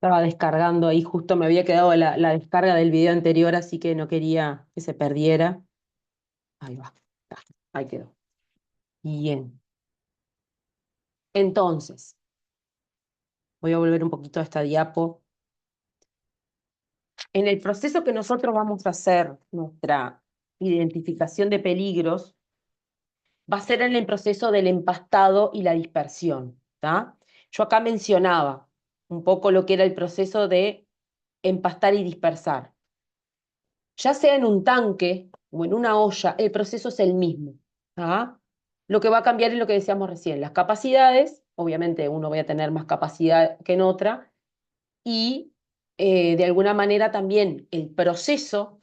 Estaba descargando ahí, justo me había quedado la descarga del video anterior, así que no quería que se perdiera. Ahí va, ahí quedó. Bien. Entonces, voy a volver un poquito a esta diapo. En el proceso que nosotros vamos a hacer nuestra identificación de peligros, va a ser en el proceso del empastado y la dispersión, ¿tá? Yo acá mencionaba un poco lo que era el proceso de empastar y dispersar. Ya sea en un tanque o en una olla, el proceso es el mismo. ¿Ah? Lo que va a cambiar es lo que decíamos recién, las capacidades, obviamente uno va a tener más capacidad que en otra, y de alguna manera también el proceso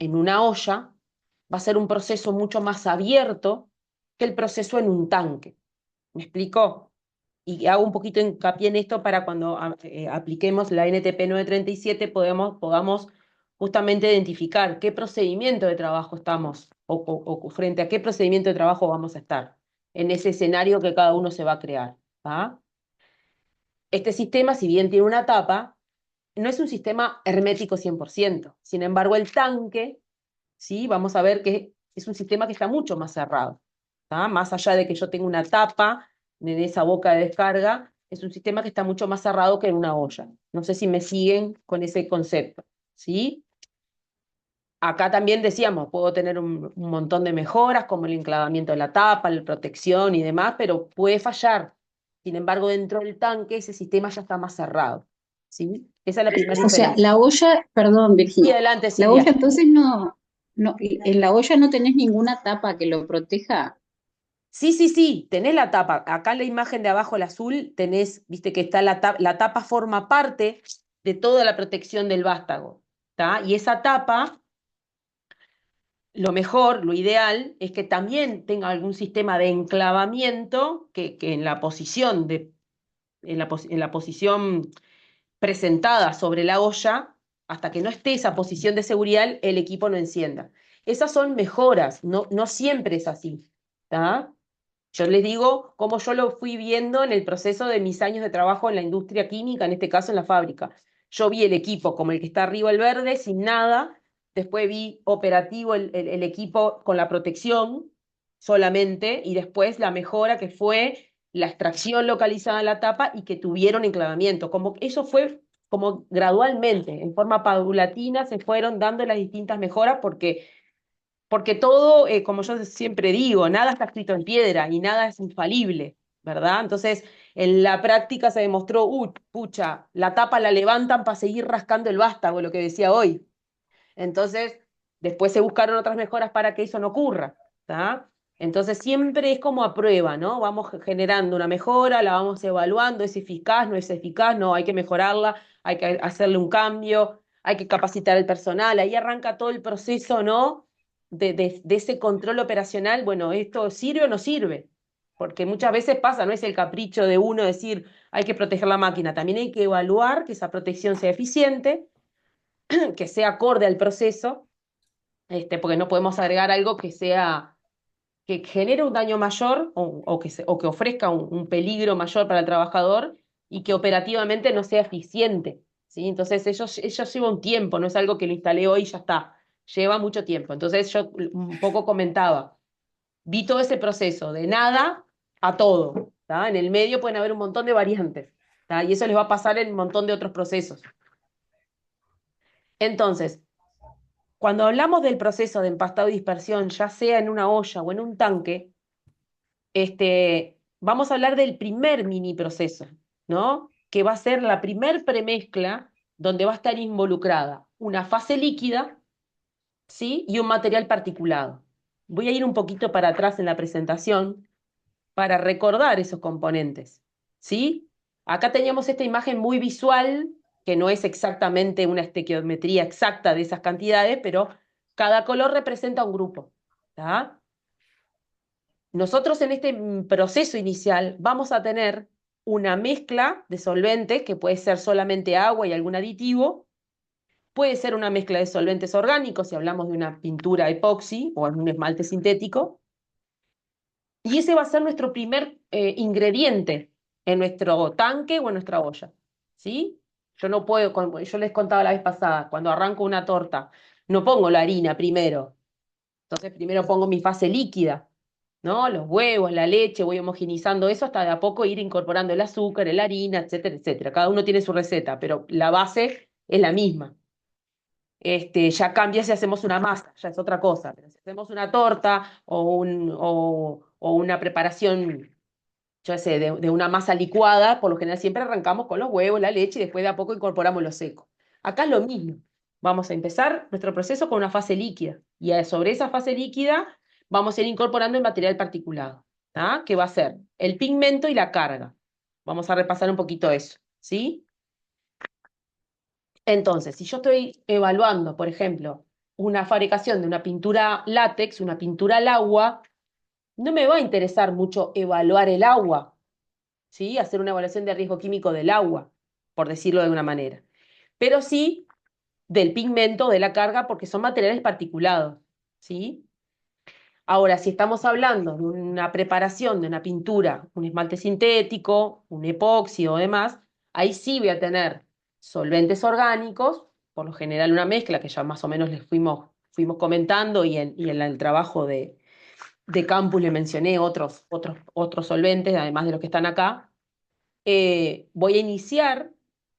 en una olla va a ser un proceso mucho más abierto que el proceso en un tanque. ¿Me explico? Y hago un poquito hincapié en esto para cuando apliquemos la NTP 937 podamos justamente identificar qué procedimiento de trabajo estamos o frente a qué procedimiento de trabajo vamos a estar en ese escenario que cada uno se va a crear. ¿Ah? Este sistema, si bien tiene una tapa, no es un sistema hermético 100%. Sin embargo, el tanque, ¿sí? Vamos a ver que es un sistema que está mucho más cerrado. ¿Tá? Más allá de que yo tenga una tapa en esa boca de descarga, es un sistema que está mucho más cerrado que en una olla. No sé si me siguen con ese concepto, ¿sí? Acá también decíamos, puedo tener un montón de mejoras, como el enclavamiento de la tapa, la protección y demás, pero puede fallar. Sin embargo, dentro del tanque ese sistema ya está más cerrado, ¿sí? Esa es la primera O sea, diferencia. la olla, perdón, Y Virginia, adelante, la olla Silvia. entonces no, en la olla no tenés ninguna tapa que lo proteja. Sí, sí, sí, tenés la tapa. Acá en la imagen de abajo, el azul, tenés, viste que está la tapa forma parte de toda la protección del vástago, ¿tá? Y esa tapa, lo mejor, lo ideal, es que también tenga algún sistema de enclavamiento que en la posición en la posición presentada sobre la olla, hasta que no esté esa posición de seguridad, el equipo no encienda. Esas son mejoras, no siempre es así, ¿tá? Yo les digo cómo yo lo fui viendo en el proceso de mis años de trabajo en la industria química, en este caso en la fábrica. Yo vi el equipo como el que está arriba, el verde, sin nada. Después vi operativo el equipo con la protección solamente. Y después la mejora que fue la extracción localizada en la tapa y que tuvieron enclavamiento. Como eso fue como gradualmente, en forma paulatina, se fueron dando las distintas mejoras porque todo, como yo siempre digo, nada está escrito en piedra y nada es infalible, ¿verdad? Entonces, en la práctica se demostró, pucha, la tapa la levantan para seguir rascando el vástago, lo que decía hoy. Entonces, después se buscaron otras mejoras para que eso no ocurra, ¿tá? Entonces, siempre es como a prueba, ¿no? Vamos generando una mejora, la vamos evaluando, es eficaz, no es eficaz, no, hay que mejorarla, hay que hacerle un cambio, hay que capacitar al personal, ahí arranca todo el proceso, ¿no? De ese control operacional, bueno, ¿esto sirve o no sirve? Porque muchas veces pasa, no es el capricho de uno decir, hay que proteger la máquina, también hay que evaluar que esa protección sea eficiente, que sea acorde al proceso, porque no podemos agregar algo que sea, que genere un daño mayor o que ofrezca un peligro mayor para el trabajador y que operativamente no sea eficiente, ¿sí? Entonces ellos lleva un tiempo, no es algo que lo instalé hoy y ya está, lleva mucho tiempo. Entonces yo un poco comentaba, vi todo ese proceso de nada a todo, ¿tá? En el medio pueden haber un montón de variantes, ¿tá? Y eso les va a pasar en un montón de otros procesos. Entonces, cuando hablamos del proceso de empastado y dispersión, ya sea en una olla o en un tanque, vamos a hablar del primer mini proceso, ¿no? Que va a ser la primer premezcla donde va a estar involucrada una fase líquida, ¿sí? Y un material particulado. Voy a ir un poquito para atrás en la presentación para recordar esos componentes, ¿sí? Acá teníamos esta imagen muy visual, que no es exactamente una estequiometría exacta de esas cantidades, pero cada color representa un grupo, ¿tá? Nosotros en este proceso inicial vamos a tener una mezcla de solventes, que puede ser solamente agua y algún aditivo, puede ser una mezcla de solventes orgánicos, si hablamos de una pintura epoxi o algún esmalte sintético, y ese va a ser nuestro primer ingrediente en nuestro tanque o en nuestra olla, ¿sí? Yo no puedo, como yo les contaba la vez pasada, cuando arranco una torta, no pongo la harina primero. Entonces primero pongo mi fase líquida, ¿no? Los huevos, la leche, voy homogenizando eso hasta de a poco ir incorporando el azúcar, la harina, etcétera, etcétera. Cada uno tiene su receta, pero la base es la misma. Ya cambia si hacemos una masa, ya es otra cosa. Pero si hacemos una torta o una preparación, yo sé, de una masa licuada, por lo general siempre arrancamos con los huevos, la leche y después de a poco incorporamos lo seco. Acá es lo mismo. Vamos a empezar nuestro proceso con una fase líquida y sobre esa fase líquida vamos a ir incorporando el material particulado, ¿tá? Que va a ser el pigmento y la carga. Vamos a repasar un poquito eso, ¿sí? Entonces, si yo estoy evaluando, por ejemplo, una fabricación de una pintura látex, una pintura al agua, no me va a interesar mucho evaluar el agua, ¿sí? Hacer una evaluación de riesgo químico del agua, por decirlo de alguna manera. Pero sí del pigmento, de la carga, porque son materiales particulados, ¿sí? Ahora, si estamos hablando de una preparación de una pintura, un esmalte sintético, un epoxi o demás, ahí sí voy a tener solventes orgánicos, por lo general una mezcla que ya más o menos les fuimos comentando y en el trabajo de campus le mencioné otros solventes, además de los que están acá. Voy a iniciar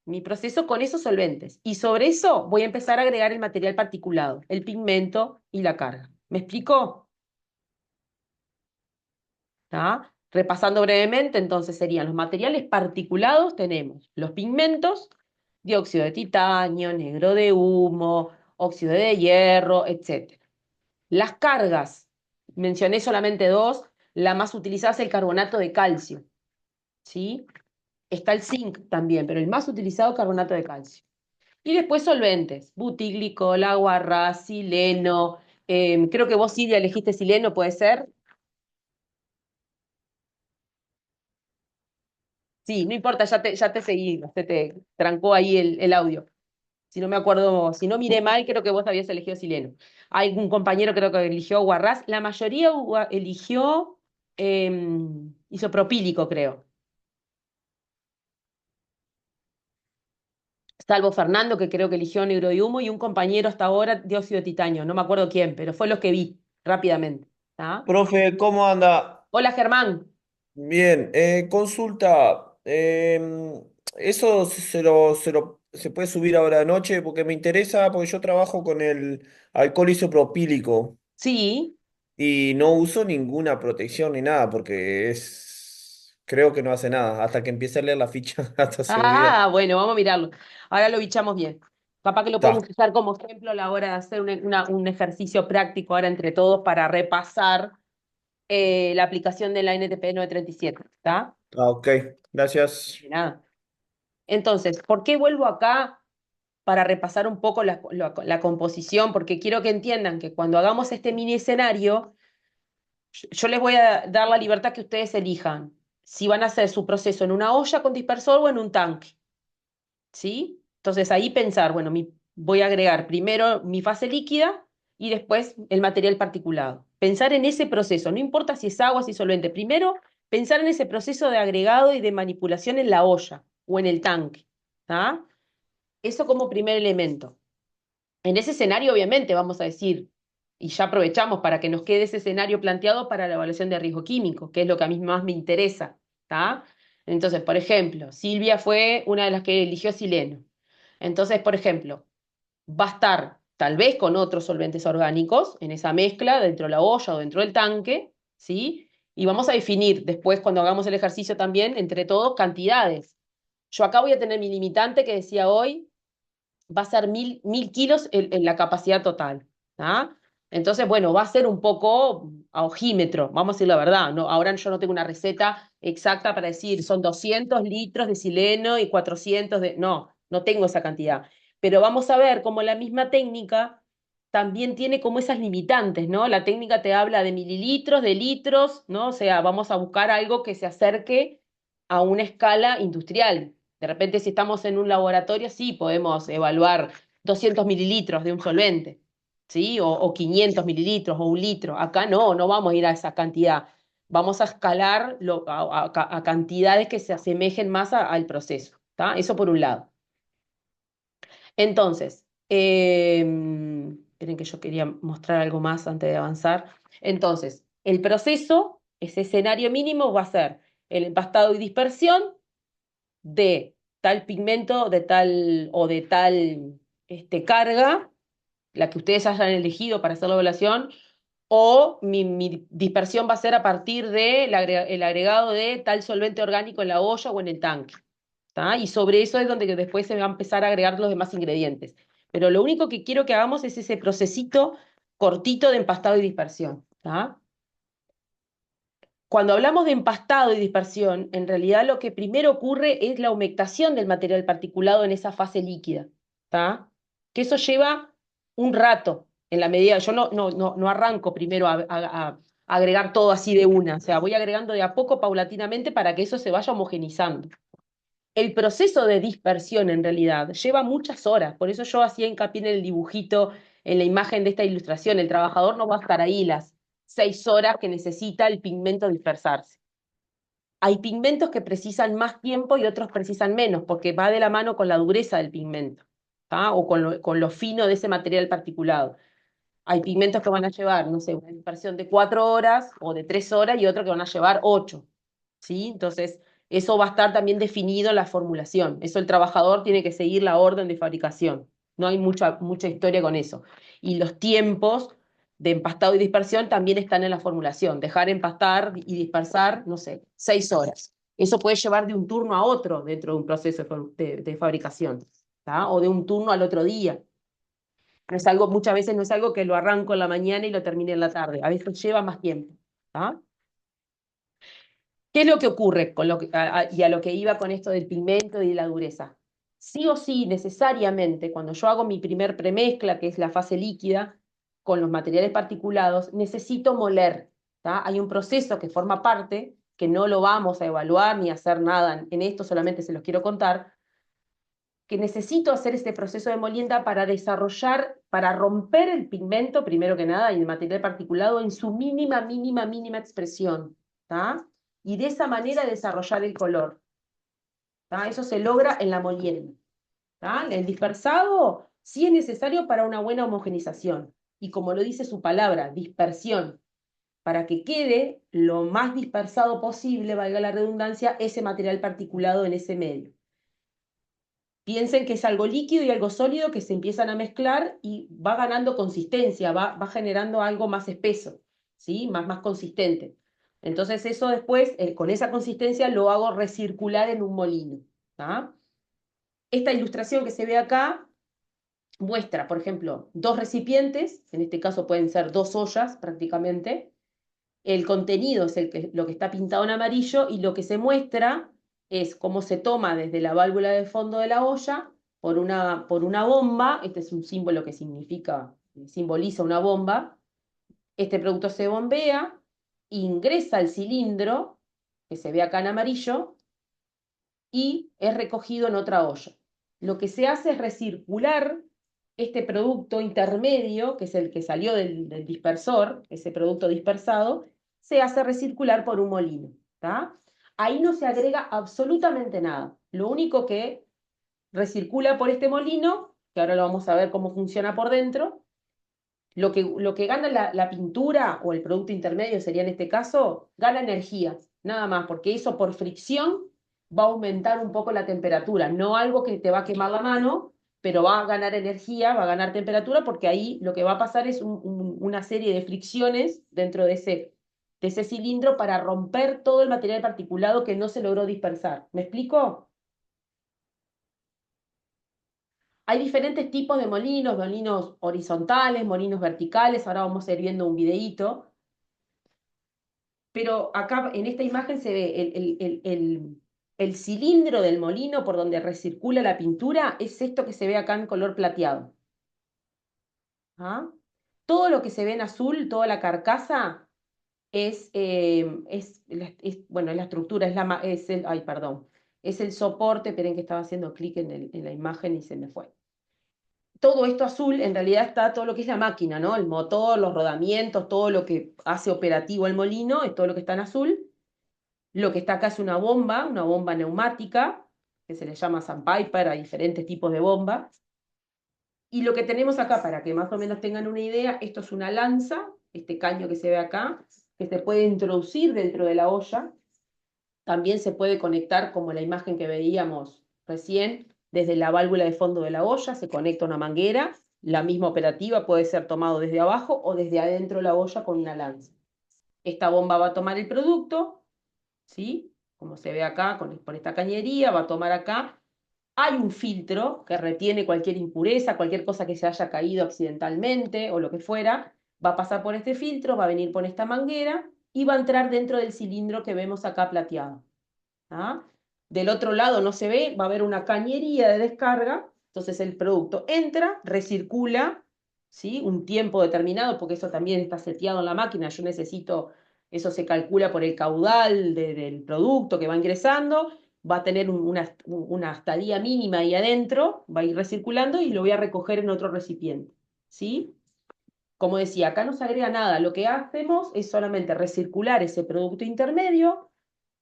mi proceso con esos solventes y sobre eso voy a empezar a agregar el material particulado, el pigmento y la carga. ¿Me explico? ¿Tá? Repasando brevemente, entonces serían los materiales particulados, tenemos los pigmentos, dióxido de titanio, negro de humo, óxido de hierro, etc. Las cargas, mencioné solamente dos, la más utilizada es el carbonato de calcio, ¿sí? Está el zinc también, pero el más utilizado es carbonato de calcio. Y después solventes, butiglicol, aguarrás, sileno, creo que vos, Silvia, elegiste sileno, ¿puede ser? Sí, no importa, ya te seguí, se te trancó ahí el audio. Si no me acuerdo, si no miré mal, creo que vos habías elegido sileno. Hay un compañero creo que eligió guarrás. La mayoría eligió isopropílico, creo. Salvo Fernando, que creo que eligió negro de humo, y un compañero hasta ahora dióxido de titanio. No me acuerdo quién, pero fue los que vi rápidamente. ¿Tá? Profe, ¿cómo anda? Hola, Germán. Bien, consulta. Eso se puede subir ahora de noche porque me interesa, porque yo trabajo con el alcohol isopropílico Sí. y no uso ninguna protección ni nada porque creo que no hace nada. Hasta que empiece a leer la ficha, hasta se olvida. Ah, bueno, vamos a mirarlo. Ahora lo bichamos bien. Capaz que lo Está, podemos usar como ejemplo a la hora de hacer un ejercicio práctico ahora entre todos para repasar la aplicación de la NTP 937. ¿Está? ok, gracias. De nada. Entonces, ¿por qué vuelvo acá para repasar un poco la composición? Porque quiero que entiendan que cuando hagamos este mini escenario, yo les voy a dar la libertad que ustedes elijan si van a hacer su proceso en una olla con dispersor o en un tanque. ¿Sí? Entonces ahí pensar, bueno, voy a agregar primero mi fase líquida y después el material particulado. Pensar en ese proceso, no importa si es agua, si es solvente. Primero, pensar en ese proceso de agregado y de manipulación en la olla o en el tanque. ¿Ah? Eso como primer elemento. En ese escenario, obviamente, vamos a decir, y ya aprovechamos para que nos quede ese escenario planteado para la evaluación de riesgo químico, que es lo que a mí más me interesa. ¿Tá? Entonces, por ejemplo, Silvia fue una de las que eligió sileno. Entonces, por ejemplo, va a estar tal vez con otros solventes orgánicos en esa mezcla dentro de la olla o dentro del tanque, ¿sí? Y vamos a definir después, cuando hagamos el ejercicio también, entre todos, cantidades. Yo acá voy a tener mi limitante que decía hoy, va a ser 1000 kilos en la capacidad total. ¿Ah? Entonces, bueno, va a ser un poco a ojímetro, vamos a decir la verdad. No, ahora yo no tengo una receta exacta para decir son 200 litros de sileno y 400 de... No, no tengo esa cantidad. Pero vamos a ver cómo la misma técnica también tiene como esas limitantes, ¿no? La técnica te habla de mililitros, de litros, ¿no? O sea, vamos a buscar algo que se acerque a una escala industrial. De repente, si estamos en un laboratorio, sí podemos evaluar 200 mililitros de un solvente, ¿sí? O 500 mililitros o un litro. Acá no, no vamos a ir a esa cantidad. Vamos a escalar a cantidades que se asemejen más al proceso, ¿tá? Eso por un lado. Entonces, esperen que yo quería mostrar algo más antes de avanzar. Entonces, el proceso, ese escenario mínimo va a ser el empastado y dispersión de tal pigmento, de tal o de tal carga, la que ustedes hayan elegido para hacer la evaluación, o mi dispersión va a ser a partir del el agregado de tal solvente orgánico en la olla o en el tanque. ¿Tá? Y sobre eso es donde después se va a empezar a agregar los demás ingredientes. Pero lo único que quiero que hagamos es ese procesito cortito de empastado y dispersión. ¿Tá? Cuando hablamos de empastado y dispersión, en realidad lo que primero ocurre es la humectación del material particulado en esa fase líquida. ¿Tá? Que eso lleva un rato, en la medida, yo no arranco primero a agregar todo así de una, o sea, voy agregando de a poco paulatinamente para que eso se vaya homogenizando. El proceso de dispersión en realidad lleva muchas horas, por eso yo hacía hincapié en el dibujito, en la imagen de esta ilustración. El trabajador no va a estar ahí las 6 horas que necesita el pigmento dispersarse. Hay pigmentos que precisan más tiempo y otros precisan menos, porque va de la mano con la dureza del pigmento, ¿tá? O con lo fino de ese material particulado. Hay pigmentos que van a llevar, no sé, una dispersión de 4 horas o de 3 horas y otros que van a llevar 8. ¿Sí? Entonces, eso va a estar también definido en la formulación. Eso el trabajador tiene que seguir la orden de fabricación. No hay mucha historia con eso. Y los tiempos de empastado y dispersión también están en la formulación. Dejar empastar y dispersar, no sé, 6 horas. Eso puede llevar de un turno a otro dentro de un proceso de fabricación, ¿tá? O de un turno al otro día. No es algo, muchas veces no es algo que lo arranco en la mañana y lo termine en la tarde. A veces lleva más tiempo. ¿Tá? ¿Qué es lo que ocurre con y a lo que iba con esto del pigmento y de la dureza? Sí o sí, necesariamente, cuando yo hago mi primer premezcla, que es la fase líquida, con los materiales particulados, necesito moler. ¿Tá? Hay un proceso que forma parte, que no lo vamos a evaluar ni a hacer nada en esto, solamente se los quiero contar, que necesito hacer este proceso de molienda para desarrollar, para romper el pigmento, primero que nada, y el material particulado en su mínima, mínima, mínima expresión. ¿Tá? Y de esa manera desarrollar el color. ¿Tá? Eso se logra en la molienda. ¿Tá? El dispersado sí es necesario para una buena homogenización. Y como lo dice su palabra, dispersión, para que quede lo más dispersado posible, valga la redundancia, ese material particulado en ese medio. Piensen que es algo líquido y algo sólido que se empiezan a mezclar y va ganando consistencia, va generando algo más espeso, ¿sí? Más consistente. Entonces eso después, con esa consistencia, lo hago recircular en un molino. ¿Tá? Esta ilustración que se ve acá muestra, por ejemplo, 2 recipientes, en este caso pueden ser 2 ollas prácticamente. El contenido es lo que está pintado en amarillo y lo que se muestra es cómo se toma desde la válvula de fondo de la olla por una bomba. Este es un símbolo que simboliza una bomba. Este producto se bombea, ingresa al cilindro, que se ve acá en amarillo, y es recogido en otra olla. Lo que se hace es recircular este producto intermedio, que es el que salió del dispersor, ese producto dispersado, se hace recircular por un molino. ¿Tá? Ahí no se agrega absolutamente nada. Lo único que recircula por este molino, que ahora lo vamos a ver cómo funciona por dentro, lo que gana la pintura o el producto intermedio sería en este caso, gana energía, nada más, porque eso por fricción va a aumentar un poco la temperatura, no algo que te va a quemar la mano, pero va a ganar energía, va a ganar temperatura, porque ahí lo que va a pasar es una serie de fricciones dentro de ese cilindro para romper todo el material particulado que no se logró dispersar. ¿Me explico? Hay diferentes tipos de molinos horizontales, molinos verticales, ahora vamos a ir viendo un videíto, pero acá en esta imagen se ve el cilindro del molino por donde recircula la pintura, es esto que se ve acá en color plateado. ¿Ah? Todo lo que se ve en azul, toda la carcasa, bueno, es la estructura, ay, perdón, es el soporte, esperen que estaba haciendo clic en la imagen y se me fue. Todo esto azul, en realidad está todo lo que es la máquina, ¿no? El motor, los rodamientos, todo lo que hace operativo el molino, es todo lo que está en azul. Lo que está acá es una bomba neumática, que se le llama sandpiper, hay diferentes tipos de bombas. Y lo que tenemos acá, para que más o menos tengan una idea, esto es una lanza, este caño que se ve acá, que se puede introducir dentro de la olla. También se puede conectar, como la imagen que veíamos recién, desde la válvula de fondo de la olla, se conecta una manguera, la misma operativa puede ser tomado desde abajo o desde adentro de la olla con una lanza. Esta bomba va a tomar el producto, ¿sí? Como se ve acá, con esta cañería, va a tomar acá. Hay un filtro que retiene cualquier impureza, cualquier cosa que se haya caído accidentalmente o lo que fuera, va a pasar por este filtro, va a venir por esta manguera y va a entrar dentro del cilindro que vemos acá plateado. ¿Ah? Del otro lado no se ve, va a haber una cañería de descarga, entonces el producto entra, recircula, ¿sí? Un tiempo determinado, porque eso también está seteado en la máquina, yo necesito, eso se calcula por el caudal del producto que va ingresando, va a tener una estadía mínima ahí adentro, va a ir recirculando y lo voy a recoger en otro recipiente, ¿sí? Como decía, acá no se agrega nada, lo que hacemos es solamente recircular ese producto intermedio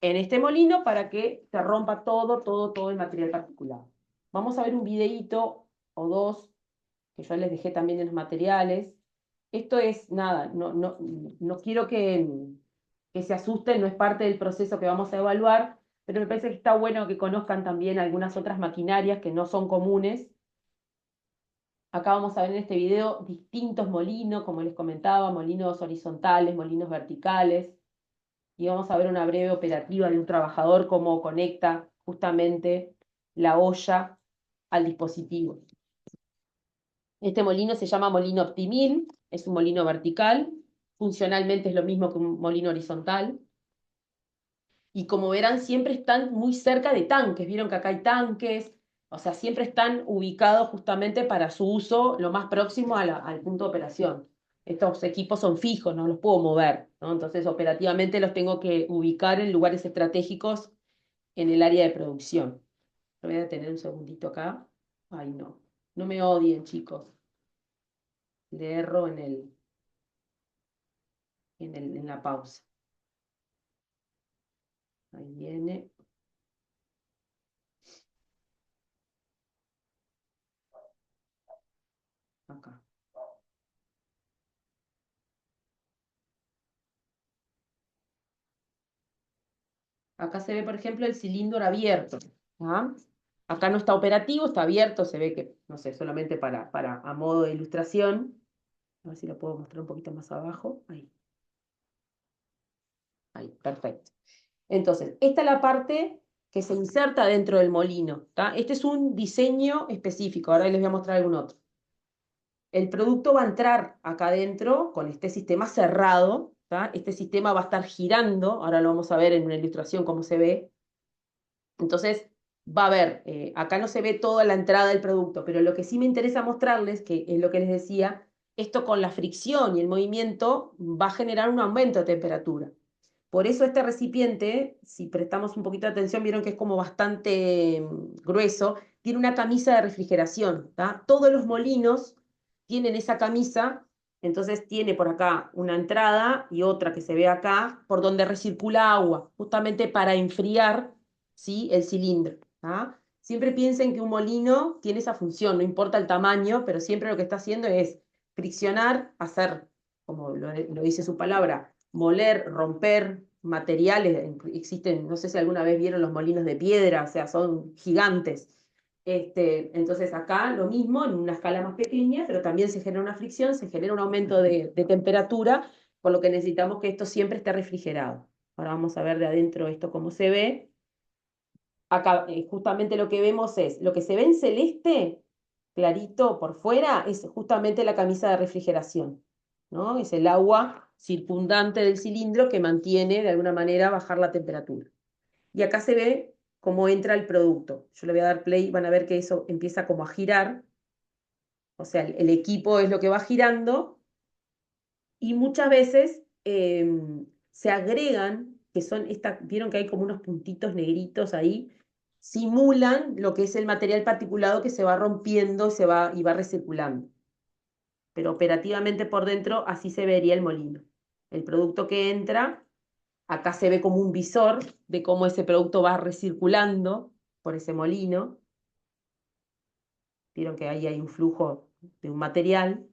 en este molino para que se rompa todo el material particular. Vamos a ver un videíto o dos que yo les dejé también en los materiales. Esto es nada, no quiero que se asusten, no es parte del proceso que vamos a evaluar, pero me parece que está bueno que conozcan también algunas otras maquinarias que no son comunes. Acá vamos a ver en este video distintos molinos, como les comentaba, molinos horizontales, molinos verticales, y vamos a ver una breve operativa de un trabajador cómo conecta justamente la olla al dispositivo. Este molino se llama molino Optimil, es un molino vertical, funcionalmente es lo mismo que un molino horizontal, y como verán siempre están muy cerca de tanques, vieron que acá hay tanques, o sea, siempre están ubicados justamente para su uso lo más próximo al punto de operación. Estos equipos son fijos, no los puedo mover, ¿no? Entonces operativamente los tengo que ubicar en lugares estratégicos en el área de producción. Lo voy a detener un segundito acá. Ay, no. No me odien, chicos. Le erro en la pausa. Ahí viene. Acá. Acá se ve, por ejemplo, el cilindro abierto. ¿Ah? Acá no está operativo, está abierto, se ve que, no sé, solamente a modo de ilustración. A ver si lo puedo mostrar un poquito más abajo. Ahí. Ahí, perfecto. Entonces, esta es la parte que se inserta dentro del molino. ¿Tá? Este es un diseño específico, ahora les voy a mostrar algún otro. El producto va a entrar acá adentro con este sistema cerrado. ¿Tá? Este sistema va a estar girando, ahora lo vamos a ver en una ilustración cómo se ve. Entonces, va a haber, acá no se ve toda la entrada del producto, pero lo que sí me interesa mostrarles, que es lo que les decía, esto con la fricción y el movimiento va a generar un aumento de temperatura. Por eso este recipiente, si prestamos un poquito de atención, vieron que es como bastante grueso, tiene una camisa de refrigeración. ¿Tá? Todos los molinos tienen esa camisa, entonces tiene por acá una entrada y otra que se ve acá, por donde recircula agua, justamente para enfriar, ¿sí? El cilindro. ¿Tá? Siempre piensen que un molino tiene esa función, no importa el tamaño, pero siempre lo que está haciendo es friccionar, hacer, como lo dice su palabra, moler, romper materiales. Existen, no sé si alguna vez vieron los molinos de piedra, o sea, son gigantes. Entonces acá lo mismo, en una escala más pequeña, pero también se genera una fricción, se genera un aumento de temperatura, por lo que necesitamos que esto siempre esté refrigerado. Ahora vamos a ver de adentro esto cómo se ve. Acá justamente lo que vemos es, lo que se ve en celeste, clarito por fuera, es justamente la camisa de refrigeración, ¿no? Es el agua circundante del cilindro que mantiene de alguna manera bajar la temperatura. Y acá se ve cómo entra el producto. Yo le voy a dar play, van a ver que eso empieza como a girar, o sea, el equipo es lo que va girando, y muchas veces se agregan, que son vieron que hay como unos puntitos negritos ahí, simulan lo que es el material particulado que se va rompiendo y va recirculando. Pero operativamente por dentro así se vería el molino. El producto que entra, acá se ve como un visor de cómo ese producto va recirculando por ese molino. Vieron que ahí hay un flujo de un material.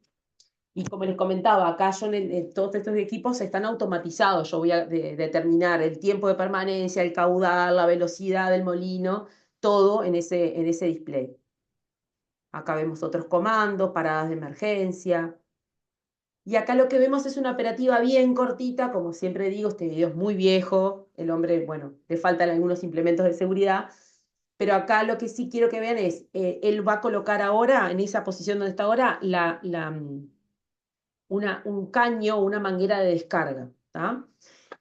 Y como les comentaba, acá yo en todos estos equipos están automatizados. Yo voy a determinar el tiempo de permanencia, el caudal, la velocidad del molino, todo en ese display. Acá vemos otros comandos, paradas de emergencia. Y acá lo que vemos es una operativa bien cortita, como siempre digo, este video es muy viejo, el hombre, bueno, le faltan algunos implementos de seguridad, pero acá lo que sí quiero que vean es, él va a colocar ahora, en esa posición donde está ahora, un caño, una manguera de descarga. ¿Tá?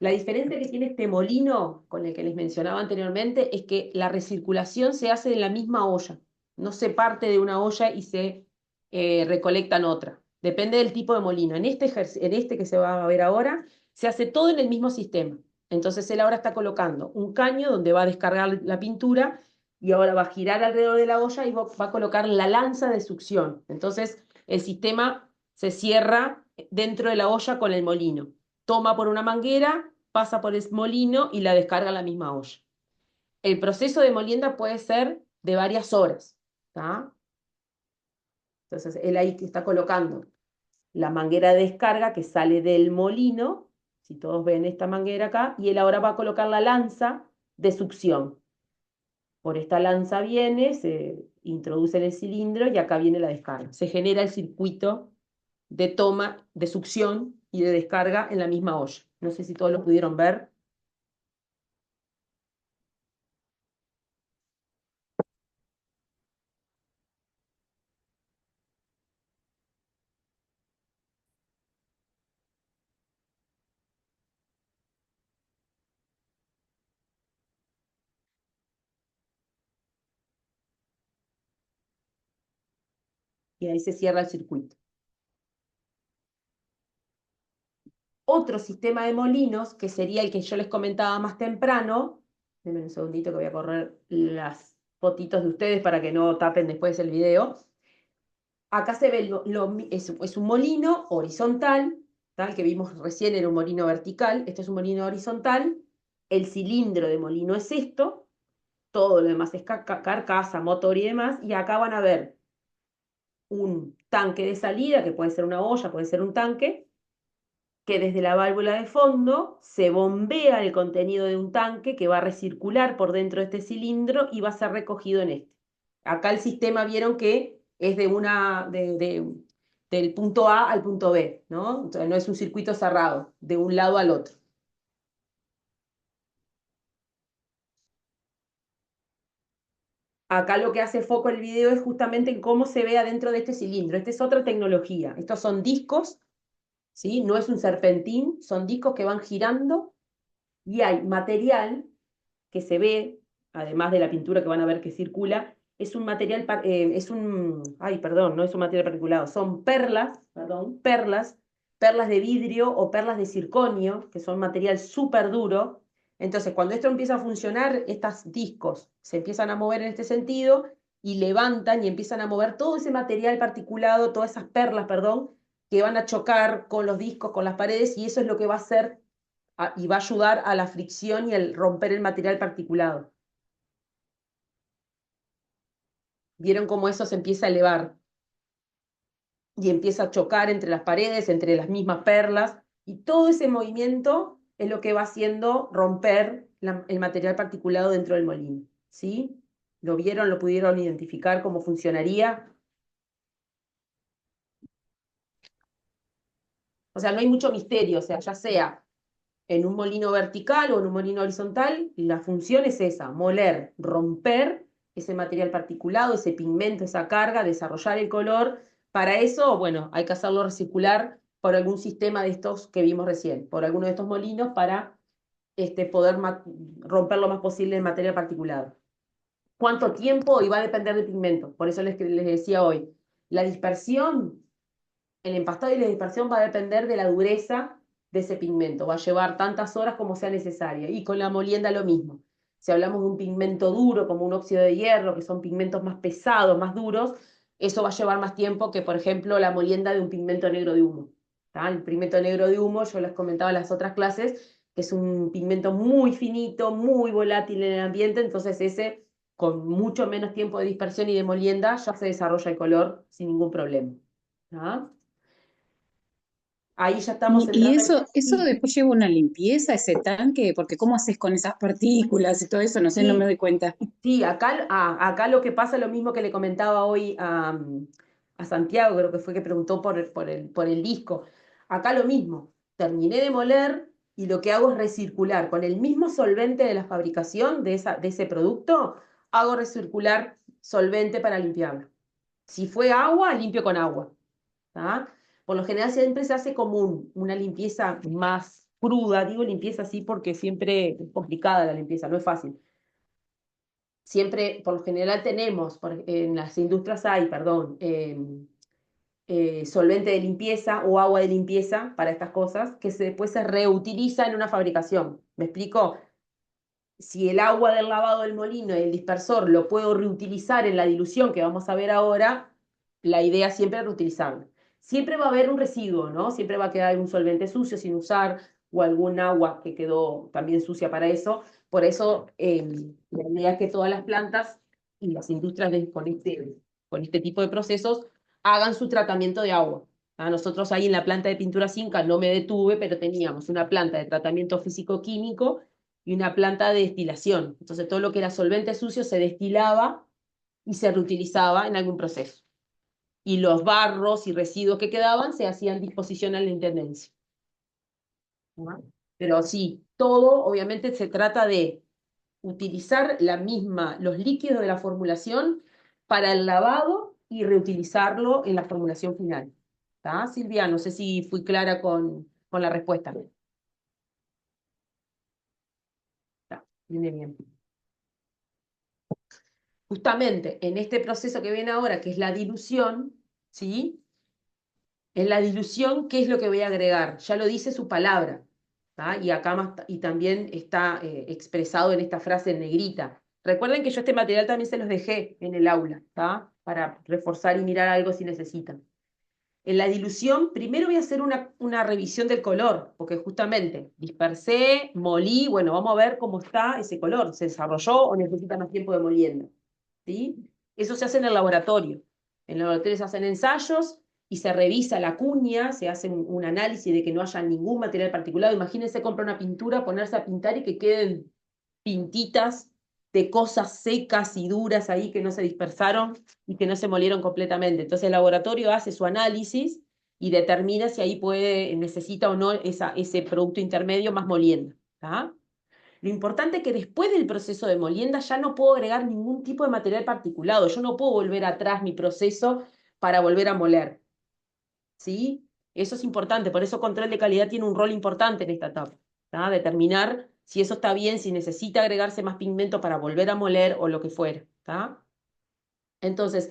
La diferencia que tiene este molino, con el que les mencionaba anteriormente, es que la recirculación se hace en la misma olla, no se parte de una olla y se recolecta en otra. Depende del tipo de molino. En este que se va a ver ahora, se hace todo en el mismo sistema. Entonces él ahora está colocando un caño donde va a descargar la pintura y ahora va a girar alrededor de la olla y va a colocar la lanza de succión. Entonces el sistema se cierra dentro de la olla con el molino. Toma por una manguera, pasa por el molino y la descarga en la misma olla. El proceso de molienda puede ser de varias horas. ¿Tá? Entonces, él ahí está colocando la manguera de descarga que sale del molino, si todos ven esta manguera acá, y él ahora va a colocar la lanza de succión. Por esta lanza viene, se introduce en el cilindro y acá viene la descarga. Se genera el circuito de toma, de succión y de descarga en la misma olla. No sé si todos lo pudieron ver. Y ahí se cierra el circuito. Otro sistema de molinos, que sería el que yo les comentaba más temprano, denme un segundito que voy a correr las fotitos de ustedes para que no tapen después el video. Acá se ve, es un molino horizontal, tal que vimos recién era un molino vertical, este es un molino horizontal, el cilindro de molino es esto, todo lo demás es carcasa, motor y demás, y acá van a ver un tanque de salida, que puede ser una olla, puede ser un tanque, que desde la válvula de fondo se bombea el contenido de un tanque que va a recircular por dentro de este cilindro y va a ser recogido en este. Acá el sistema vieron que es del punto A al punto B, ¿no? Entonces no es un circuito cerrado, de un lado al otro. Acá lo que hace foco el video es justamente en cómo se ve adentro de este cilindro. Esta es otra tecnología. Estos son discos, ¿sí? No es un serpentín, son discos que van girando y hay material que se ve, además de la pintura que van a ver que circula, es un material, ay, perdón, no es un material particulado, son perlas, perdón, perlas de vidrio o perlas de circonio, que son material súper duro. Entonces, cuando esto empieza a funcionar, estos discos se empiezan a mover en este sentido y levantan y empiezan a mover todo ese material particulado, todas esas perlas, perdón, que van a chocar con los discos, con las paredes, y eso es lo que va a hacer y va a ayudar a la fricción y al romper el material particulado. ¿Vieron cómo eso se empieza a elevar? Y empieza a chocar entre las paredes, entre las mismas perlas, y todo ese movimiento es lo que va haciendo romper el material particulado dentro del molino. ¿Sí? ¿Lo vieron? ¿Lo pudieron identificar cómo funcionaría? O sea, no hay mucho misterio, o sea, ya sea en un molino vertical o en un molino horizontal, la función es esa, moler, romper ese material particulado, ese pigmento, esa carga, desarrollar el color. Para eso, bueno, hay que hacerlo recircular por algún sistema de estos que vimos recién, por alguno de estos molinos para poder romper lo más posible el material particulado. ¿Cuánto tiempo? Y va a depender del pigmento. Por eso les decía hoy, la dispersión, el empastado y la dispersión va a depender de la dureza de ese pigmento. Va a llevar tantas horas como sea necesaria. Y con la molienda lo mismo. Si hablamos de un pigmento duro, como un óxido de hierro, que son pigmentos más pesados, más duros, eso va a llevar más tiempo que, por ejemplo, la molienda de un pigmento negro de humo. ¿Tá? El pigmento negro de humo, yo les comentaba en las otras clases, que es un pigmento muy finito, muy volátil en el ambiente, entonces ese, con mucho menos tiempo de dispersión y de molienda, ya se desarrolla el color sin ningún problema. ¿ah? Ahí ya estamos Y entrando en... eso Sí, después lleva una limpieza, ese tanque, porque ¿cómo haces con esas partículas y todo eso? No sé, no me sí, doy cuenta. sí, acá lo que pasa es lo mismo que le comentaba hoy a Santiago, creo que fue que preguntó por el disco. Acá lo mismo, terminé de moler y lo que hago es recircular. Con el mismo solvente de la fabricación de ese producto, hago recircular solvente para limpiarlo. Si fue agua, limpio con agua. ¿Tá? Por lo general siempre se hace como una limpieza más cruda, digo limpieza así porque siempre es complicada la limpieza, no es fácil. Siempre, por lo general tenemos, en las industrias hay, perdón, solvente de limpieza o agua de limpieza para estas cosas que después se reutiliza en una fabricación. ¿Me explico? Si el agua del lavado del molino y el dispersor lo puedo reutilizar en la dilución que vamos a ver ahora, la idea siempre es reutilizarlo. Siempre va a haber un residuo, ¿no? Siempre va a quedar algún solvente sucio sin usar o algún agua que quedó también sucia para eso. Por eso, la idea es que todas las plantas y las industrias con este tipo de procesos hagan su tratamiento de agua. A nosotros ahí en la planta de pintura Cinca no me detuve, pero teníamos una planta de tratamiento físico-químico y una planta de destilación. Entonces todo lo que era solvente sucio se destilaba y se reutilizaba en algún proceso. Y los barros y residuos que quedaban se hacían disposición a la intendencia. ¿No? Pero sí, todo obviamente se trata de utilizar los líquidos de la formulación para el lavado y reutilizarlo en la formulación final. ¿Está, Silvia? No sé si fui clara con la respuesta. Está, viene bien. Justamente en este proceso que viene ahora, que es la dilución, ¿sí? En la dilución, ¿qué es lo que voy a agregar? Ya lo dice su palabra, ¿tá? Y acá y también está expresado en esta frase en negrita. Recuerden que yo este material también se los dejé en el aula, ¿tá? Para reforzar y mirar algo si necesitan. En la dilución, primero voy a hacer una revisión del color, porque justamente dispersé, molí, bueno, vamos a ver cómo está ese color, ¿se desarrolló o necesita más tiempo de molienda? ¿Sí? Eso se hace en el laboratorio. En el laboratorio se hacen ensayos y se revisa la cuña, se hace un análisis de que no haya ningún material particulado. Imagínense comprar una pintura, ponerse a pintar y que queden pintitas de cosas secas y duras ahí que no se dispersaron y que no se molieron completamente. Entonces el laboratorio hace su análisis y determina si ahí necesita o no ese producto intermedio más molienda. ¿Tá? Lo importante es que después del proceso de molienda ya no puedo agregar ningún tipo de material particulado. Yo no puedo volver atrás mi proceso para volver a moler. ¿Sí? Eso es importante. Por eso control de calidad tiene un rol importante en esta etapa. ¿Tá? Determinar si eso está bien, si necesita agregarse más pigmento para volver a moler o lo que fuera. ¿Tá? Entonces,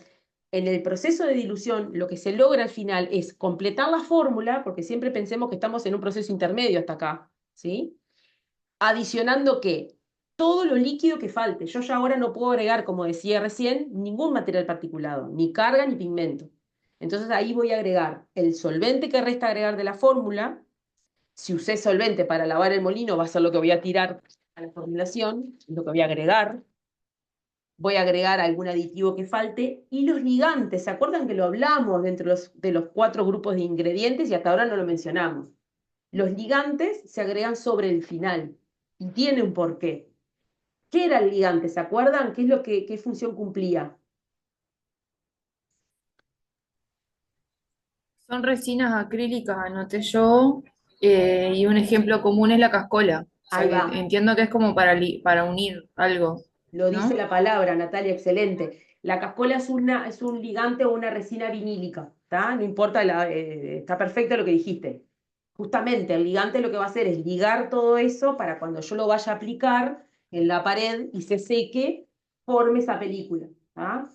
en el proceso de dilución, lo que se logra al final es completar la fórmula, porque siempre pensemos que estamos en un proceso intermedio hasta acá, ¿sí? Adicionando que todo lo líquido que falte, yo ya ahora no puedo agregar, como decía recién, ningún material particulado, ni carga ni pigmento. Entonces ahí voy a agregar el solvente que resta agregar de la fórmula. Si usé solvente para lavar el molino, va a ser lo que voy a tirar a la formulación, lo que voy a agregar. Voy a agregar algún aditivo que falte. Y los ligantes, ¿se acuerdan que lo hablamos dentro de los 4 grupos de ingredientes y hasta ahora no lo mencionamos? Los ligantes se agregan sobre el final y tiene un porqué. ¿Qué era el ligante? ¿Se acuerdan? ¿Qué función cumplía? Son resinas acrílicas, anoté yo, y un ejemplo común es la cascola. O sea Ahí que va. entiendo que es como para unir algo, Lo dice ¿no? la palabra, Natalia, excelente. La cascola es un ligante o una resina vinílica, ¿tá? No importa, está perfecto lo que dijiste. Justamente el ligante lo que va a hacer es ligar todo eso para cuando yo lo vaya a aplicar en la pared y se seque, forme esa película. ¿Tá?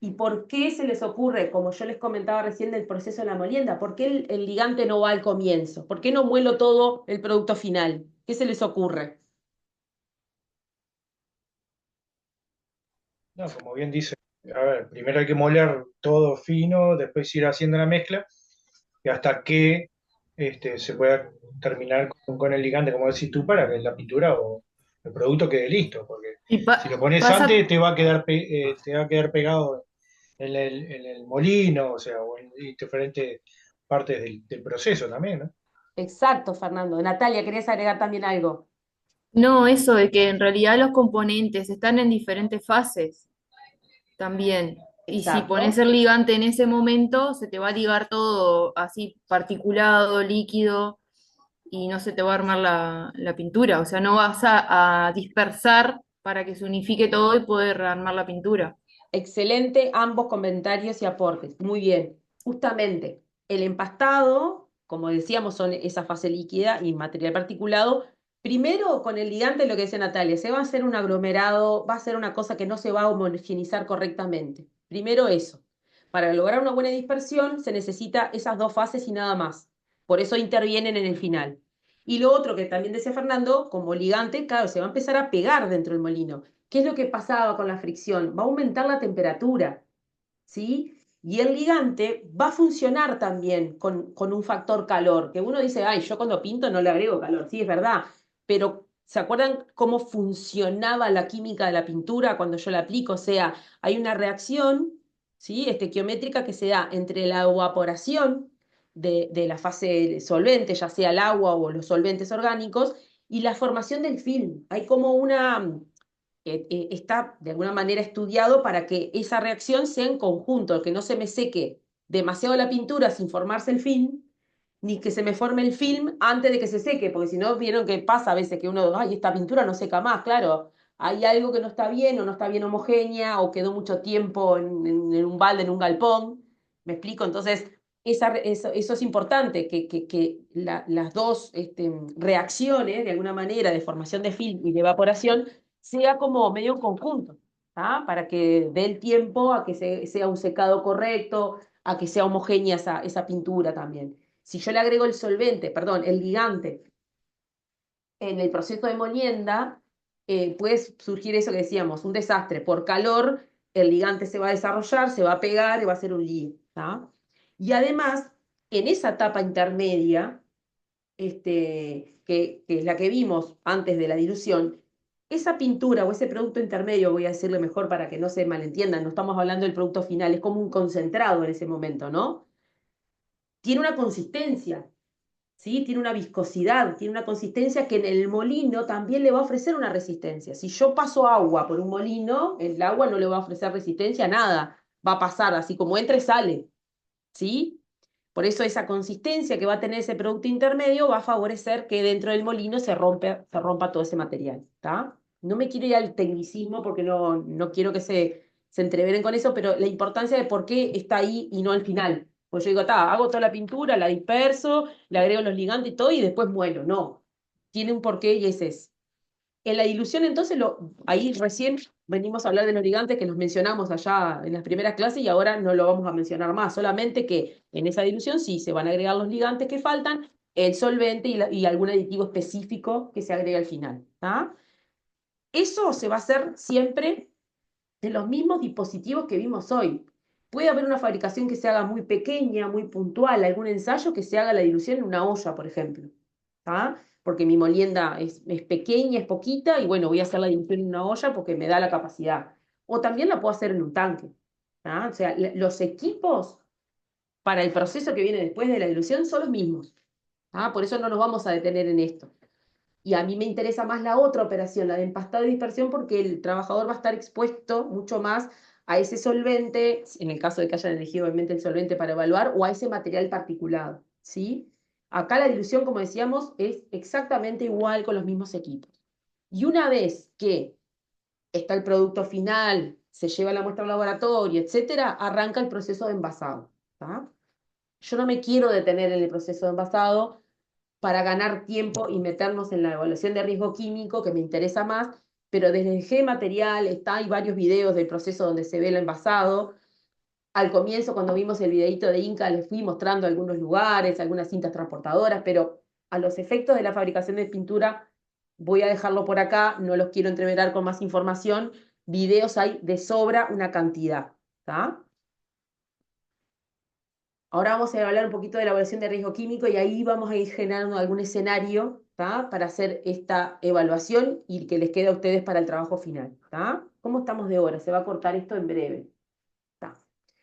¿Y por qué se les ocurre, como yo les comentaba recién del proceso de la molienda, por qué el ligante no va al comienzo? ¿Por qué no muelo todo el producto final? ¿Qué se les ocurre? No, como bien dice, a ver, primero hay que moler todo fino, después ir haciendo la mezcla, y hasta que se pueda terminar con el ligante, como decís tú, para que la pintura o el producto quede listo, porque Y si lo pones pasa, antes te va a quedar pegado en el molino, o sea, o en diferentes partes del proceso también, ¿no? Exacto, Fernando. Natalia, ¿querías agregar también algo? No, eso de que en realidad los componentes están en diferentes fases también. Y si pones Exacto. el ligante en ese momento, se te va a ligar todo así particulado, líquido, y no se te va a armar la pintura. O sea, no vas a dispersar para que se unifique todo y poder armar la pintura. Excelente ambos comentarios y aportes. Muy bien. Justamente, el empastado, como decíamos, son esa fase líquida y material particulado. Primero, con el ligante, lo que decía Natalia, se va a hacer un aglomerado, va a ser una cosa que no se va a homogeneizar correctamente. Primero eso. Para lograr una buena dispersión se necesita esas dos fases y nada más. Por eso intervienen en el final. Y lo otro que también decía Fernando, como ligante, claro, se va a empezar a pegar dentro del molino. ¿Qué es lo que pasaba con la fricción? Va a aumentar la temperatura, ¿sí? Y el ligante va a funcionar también con un factor calor, que uno dice, ay, yo cuando pinto no le agrego calor, sí, es verdad, pero ¿se acuerdan cómo funcionaba la química de la pintura cuando yo la aplico? O sea, hay una reacción, ¿sí? Estequiométrica que se da entre la evaporación de la fase solvente, ya sea el agua o los solventes orgánicos, y la formación del film. Hay como una está de alguna manera estudiado para que esa reacción sea en conjunto, que no se me seque demasiado la pintura sin formarse el film, ni que se me forme el film antes de que se seque, porque si no, vieron que pasa a veces que uno, ay, esta pintura no seca más, claro, hay algo que no está bien o no está bien homogénea o quedó mucho tiempo en un balde, en un galpón, ¿me explico? Entonces, eso es importante, que las dos reacciones, de alguna manera, de formación de film y de evaporación, sea como medio conjunto, ¿tá? Para que dé el tiempo a que sea un secado correcto, a que sea homogénea esa pintura también. Si yo le agrego el solvente, perdón, el ligante en el proceso de molienda, puede surgir eso que decíamos, un desastre. Por calor, el ligante se va a desarrollar, se va a pegar y va a ser un lío, ¿tá? Y además, en esa etapa intermedia, que es la que vimos antes de la dilución, esa pintura o ese producto intermedio, voy a decirle mejor para que no se malentiendan, no estamos hablando del producto final, es como un concentrado en ese momento, ¿no? Tiene una consistencia, ¿sí? Tiene una viscosidad, tiene una consistencia que en el molino también le va a ofrecer una resistencia. Si yo paso agua por un molino, el agua no le va a ofrecer resistencia a nada, va a pasar así como entra y sale, ¿sí? Por eso esa consistencia que va a tener ese producto intermedio va a favorecer que dentro del molino se rompa todo ese material, ¿está? No me quiero ir al tecnicismo porque no quiero que se entreveren con eso, pero la importancia de por qué está ahí y no al final. Pues yo digo, hago toda la pintura, la disperso, le agrego los ligantes y todo y después muelo. No, tiene un porqué y ese es. En la dilución, entonces, ahí recién venimos a hablar de los ligantes que los mencionamos allá en las primeras clases y ahora no lo vamos a mencionar más, solamente que en esa dilusión sí se van a agregar los ligantes que faltan, el solvente y algún aditivo específico que se agrega al final. ¿Ah? Eso se va a hacer siempre de los mismos dispositivos que vimos hoy. Puede haber una fabricación que se haga muy pequeña, muy puntual, algún ensayo que se haga la dilución en una olla, por ejemplo. ¿Ah? Porque mi molienda es pequeña, es poquita, y bueno, voy a hacer la dilución en una olla porque me da la capacidad. O también la puedo hacer en un tanque. ¿Ah? O sea, los equipos para el proceso que viene después de la dilución son los mismos. ¿Ah? Por eso no nos vamos a detener en esto. Y a mí me interesa más la otra operación, la de empastado y dispersión, porque el trabajador va a estar expuesto mucho más a ese solvente, en el caso de que hayan elegido obviamente el solvente para evaluar, o a ese material particulado, ¿sí? Acá la dilución, como decíamos, es exactamente igual con los mismos equipos. Y una vez que está el producto final, se lleva la muestra al laboratorio, etcétera, arranca el proceso de envasado, ¿tá? Yo no me quiero detener en el proceso de envasado para ganar tiempo y meternos en la evaluación de riesgo químico, que me interesa más, pero desde el G material hay varios videos del proceso donde se ve el envasado. Al comienzo, cuando vimos el videito de Inca, les fui mostrando algunos lugares, algunas cintas transportadoras, pero a los efectos de la fabricación de pintura voy a dejarlo por acá, no los quiero entreverar con más información. Videos hay de sobra una cantidad, ¿está? Ahora vamos a hablar un poquito de la evaluación de riesgo químico y ahí vamos a ir generando algún escenario, ¿tá? Para hacer esta evaluación y que les quede a ustedes para el trabajo final, ¿tá? ¿Cómo estamos de hora? Se va a cortar esto en breve. ¿Tá?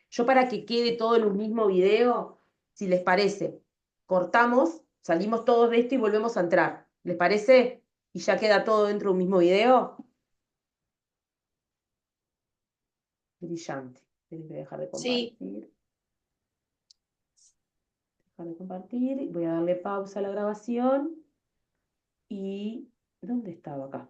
Yo para que quede todo en un mismo video, si les parece, cortamos, salimos todos de esto y volvemos a entrar. ¿Les parece? Y ya queda todo dentro de un mismo video. Brillante. Voy a dejar de Sí. compartir. Dejar de compartir. Voy a darle pausa a la grabación. Y ¿dónde estaba acá?